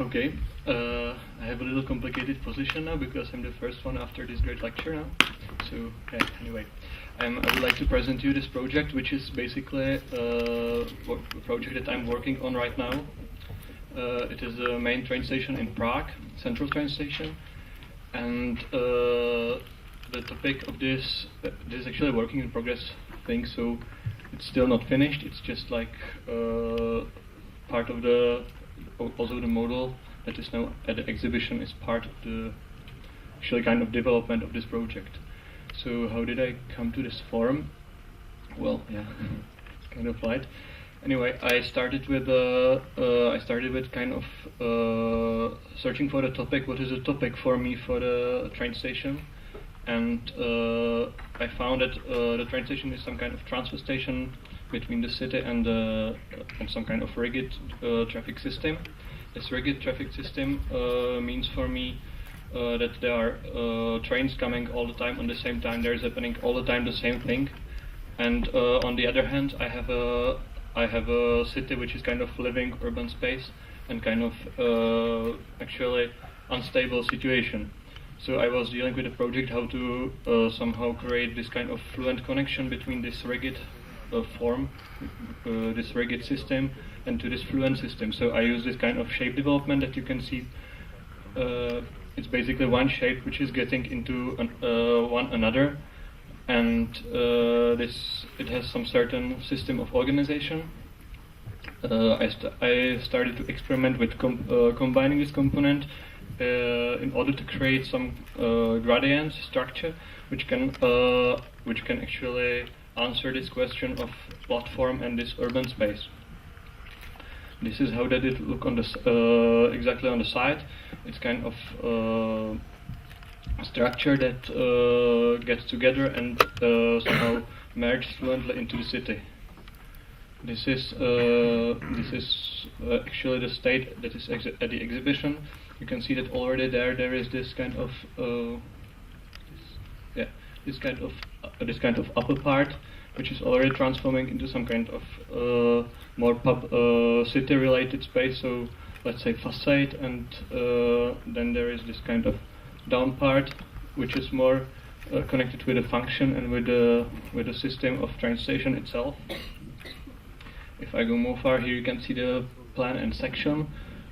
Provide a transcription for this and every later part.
Okay, I have a little complicated position now because I'm the first one after this great lecture now. So, yeah, anyway, I would like to present you this project, which is basically a project that I'm working on right now. It is the main train station in Prague, central train station, and the topic of this is actually a working in progress thing, so it's still not finished. It's just like part of also the model that is now at the exhibition is part of the actually kind of development of this project. So how did I come to this form? Well, yeah, it's kind of light. Anyway, I started with kind of searching for the topic. What is a topic for me for the train station? And I found that the train station is some kind of transfer station between the city and some kind of rigid traffic system. This rigid traffic system means for me that there are trains coming all the time on the same time. There is happening all the time the same thing. And on the other hand, I have a city which is kind of living urban space and kind of actually unstable situation. So I was dealing with a project how to somehow create this kind of fluent connection between this rigid form, this rigid system, and to this fluent system. So I use this kind of shape development that you can see. It's basically one shape which is getting into one another, and it has some certain system of organization. I started to experiment with combining this component in order to create some gradient structure which can actually answer this question of platform and this urban space. This is how did it look on the exactly on the side. It's kind of a structure that gets together and somehow merged fluently into the city. This is actually the state that is at the exhibition. You can see that already there is this kind of this kind of upper part, which is already transforming into some kind of more city-related space. So let's say facade, and then there is this kind of down part, which is more connected with the function and with the system of train station itself. If I go more far, here you can see the plan and section.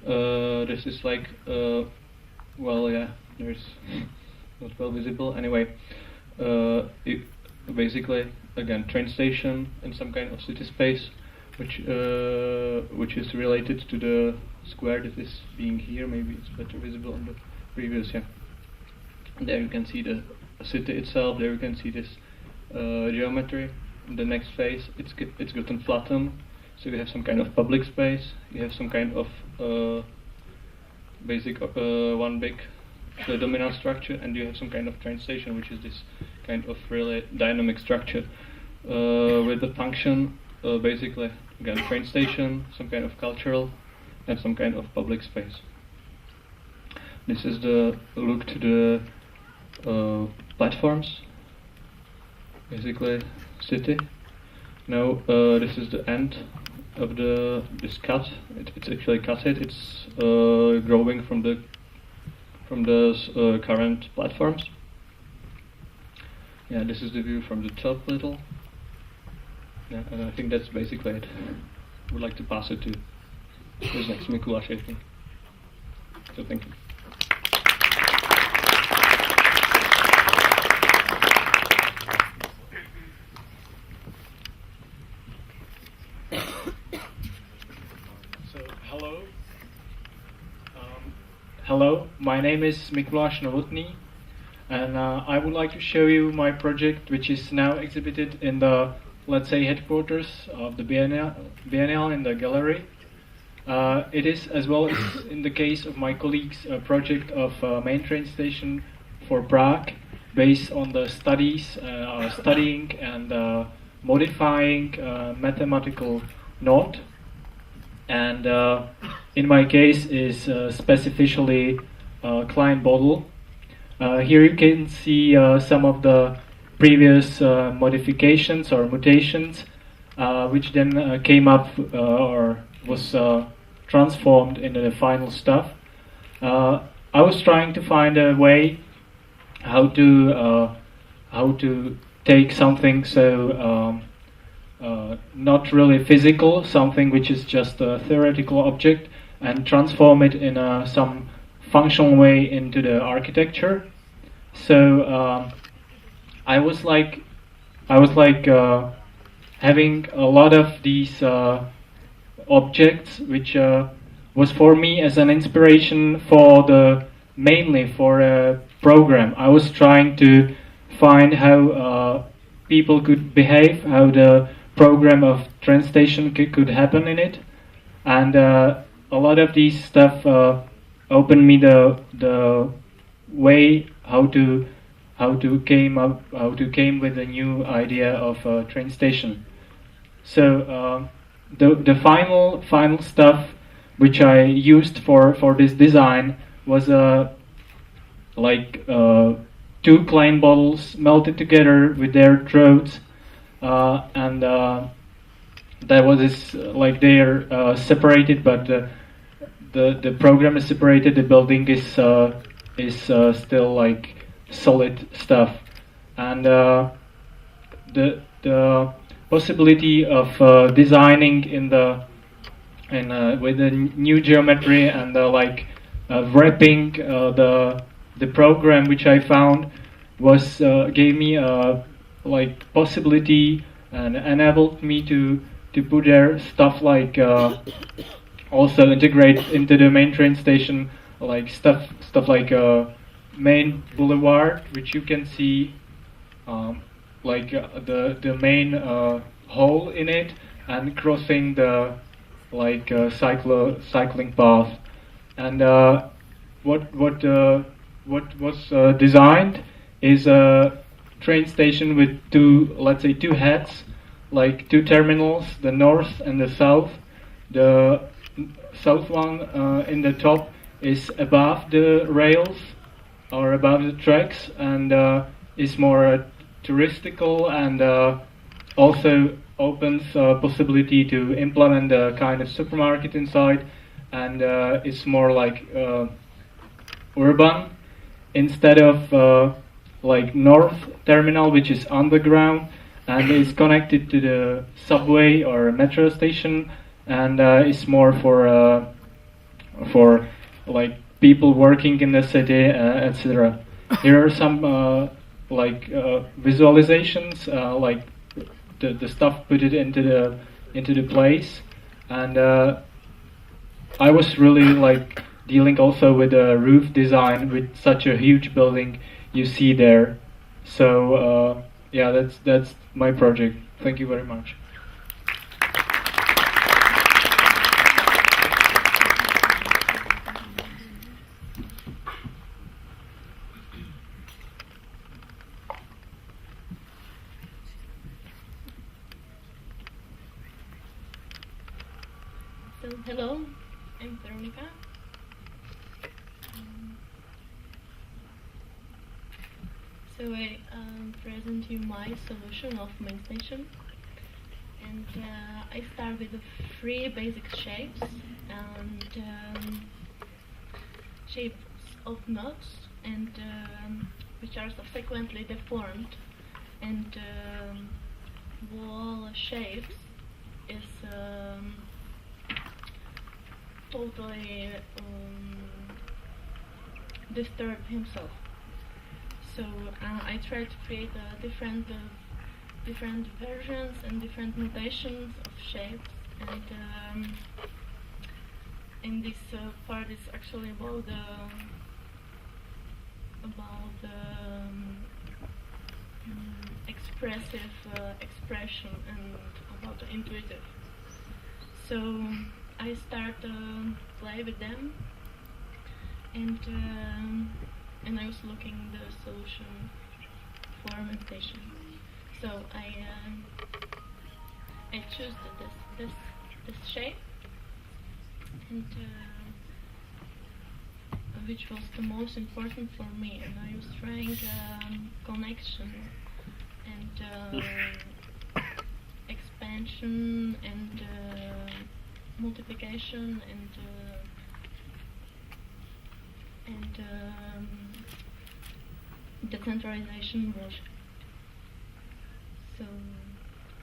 This is like, well, yeah, there's not well visible. Anyway, basically, again, train station and some kind of city space, which is related to the square that is being here. Maybe it's better visible on the previous. Yeah, there you can see the city itself. There you can see this geometry. In the next phase, it's gotten flattened. So you have some kind of public space. You have some kind of basic one big dominant structure, and you have some kind of train station, which is this kind of really dynamic structure with the function, basically again train station, some kind of cultural, and some kind of public space. This is the look to the platforms, basically city. Now this is the end of this cut. It's actually cutted. It's growing from the current platforms. Yeah, this is the view from the top little. Yeah, and I think that's basically it. I would like to pass it to who's next, Mikuláš, I think. So thank you. Hello, my name is Mikuláš Novotný, and I would like to show you my project, which is now exhibited in the, let's say, headquarters of the Biennial in the gallery. It is, as well as in the case of my colleagues, a project of main train station for Prague, based on the studying and modifying mathematical node. And in my case is specifically Klein Bodel. Here you can see some of the previous modifications or mutations which then came up or was transformed into the final stuff. I was trying to find a way how to take something so not really physical, something which is just a theoretical object, and transform it in some functional way into the architecture. So I was like having a lot of these objects, which was for me as an inspiration for mainly for a program. I was trying to find how people could behave, how the program of train station could happen in it, and a lot of these stuff opened me the way how to came with a new idea of a train station. So the final stuff which I used for this design was two plain bottles melted together with their throats, and that was this, like they're separated, but the program is separated. The building is still like solid stuff, and the possibility of designing with the new geometry and wrapping the program which I found was gave me a possibility and enabled me to put there stuff like also integrate into the main train station stuff like main boulevard, which you can see the main hole in it, and crossing the cycling path. And what was designed is a train station with two heads, like two terminals, the north and the south. The south one in the top is above the rails or above the tracks, and is more touristical, and also opens possibility to implement a kind of supermarket inside, and it's more urban instead of north terminal, which is underground and is connected to the subway or metro station, and is more for people working in the city, etc. Here are some visualizations, the stuff put it into the place, and I was really dealing also with a roof design with such a huge building you see there. So yeah, that's my project. Thank you very much. So, hello, I'm Veronika. So I present you my solution of main station, and I start with the three basic shapes and shapes of knots, and which are subsequently deformed, and wall shapes is totally disturb himself. So I try to create different versions and different notations of shapes, and in this part is actually about expressive expression and about the intuitive. So I start play with them, and I was looking the solution for main station. So I choose this shape, and which was the most important for me, and I was trying connection and expansion and multiplication and decentralization wall shape. So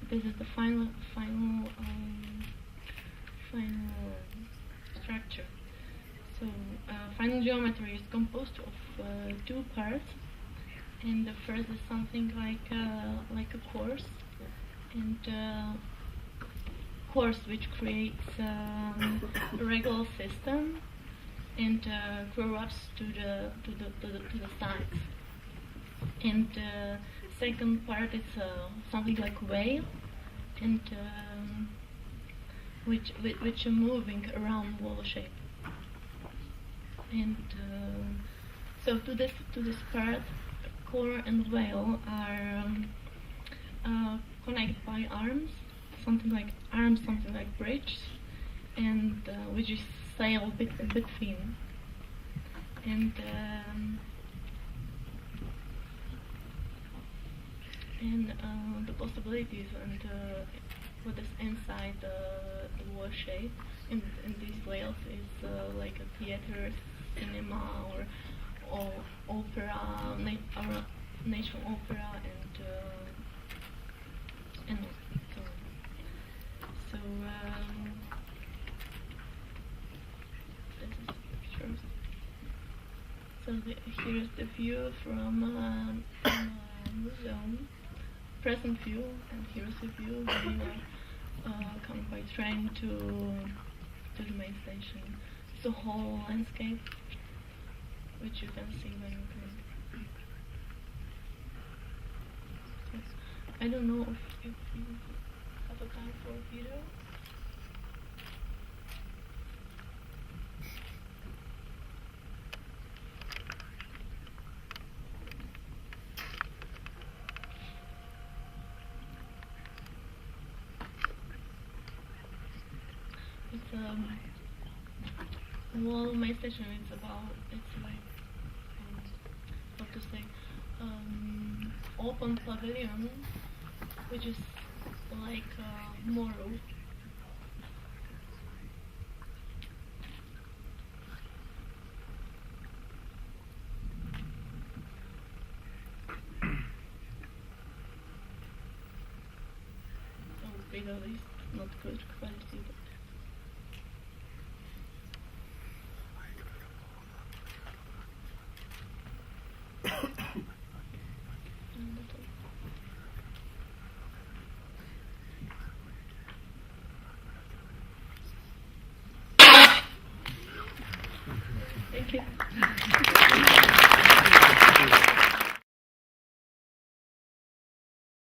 this is the final structure. So final geometry is composed of two parts, and the first is something like a course, and course which creates a regular system and corrupts to the sides. And second part is something like whale, and which are moving around wall shape. And so to this part, core and whale are connected by arms, something like bridge, and which is sail between. And the possibilities and what is inside the wall shape in these whales is like a theater, cinema, or opera, or national opera, and so on. So this is the pictures. So here's the view from museum, present view, and here's the view when you come by train to the main station. It's a whole landscape which you can see when you come. So, I don't know if you have a time for a video. It's wall main station. It's like how to say, open pavilion, which is like Moro. So video is not good quality, but thank you.